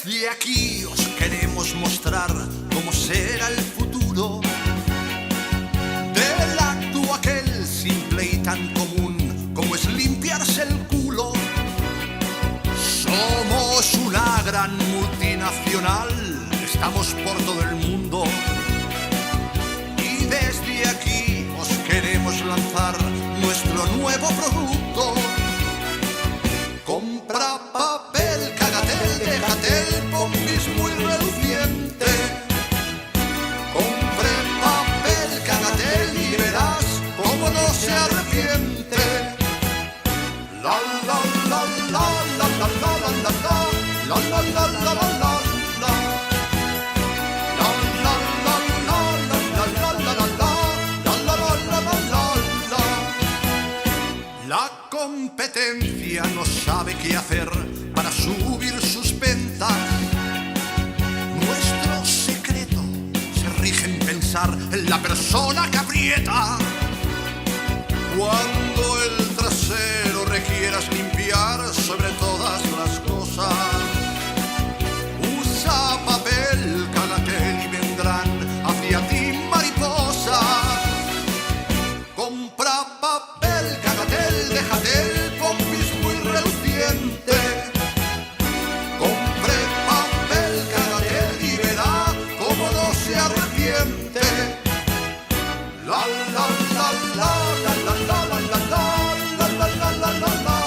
Desde aquí os queremos mostrar cómo será el futuro del acto aquel simple y tan común como es limpiarse el culo. Somos una gran multinacional, estamos por todo el mundo y desde aquí os queremos lanzar nuestro nuevo producto. Compra papel, Cagatel, Dejatel, Pompis muy reluciente. Compre papel, Cagatel y verás cómo no se arrepiente. La la la la la la la la la la la la la la la. La competencia no sabe qué hacer para subir sus ventas. Nuestro secreto se rige en pensar en la persona que aprieta. Cuando el trasero requieras limpiar sobre todas las cosas, usa papel, Cagatel y vendrán hacia ti mariposas. Compra papel, Cagatel, Dejatel, Pompis muy reluciente. Compre papel, Cagatel y verá cómo no se arrepiente. La la la la la la la la la la la la la la la.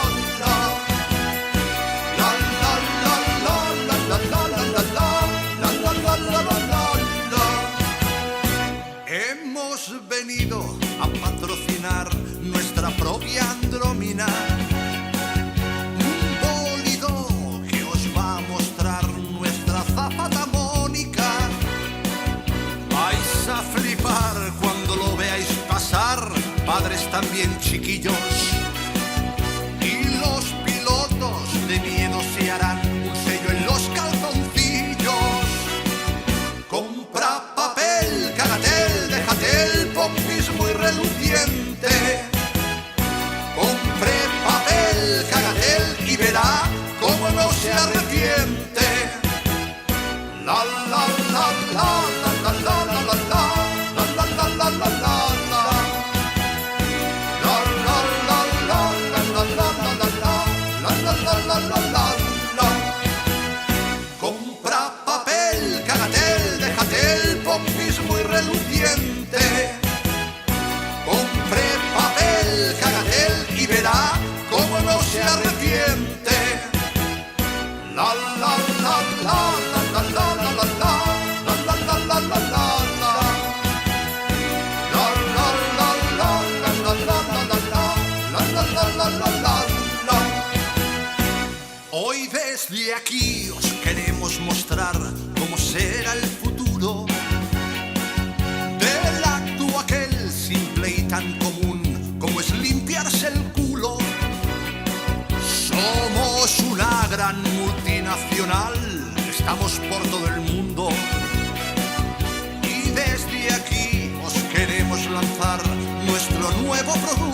Hemos venido a patrocinar nuestra propia Andrómina, un bólido que os va a mostrar nuestra zapata Mónica. Vais a flipar cuando lo veáis pasar, padres también chiquillos, y los pilotos de miedo se harán un sello en los calzoncillos. Compra papel, Cagatel, Dejatel, Pompis muy reluciente. Compre papel, Cagatel y verá cómo no se arrepiente. La la la la la la la la la la la la la la la la. Compra papel, Cagatel, Dejatel, Pompis muy reluciente. Compre papel, Cagatel y verá cómo no se arrepiente. La la la la la la la la la la la la la la la la. Hoy desde aquí os queremos mostrar cómo será el futuro del acto aquel simple y tan común como es limpiarse el culo. Somos una gran multinacional, estamos por todo el mundo y desde aquí os queremos lanzar nuestro nuevo producto.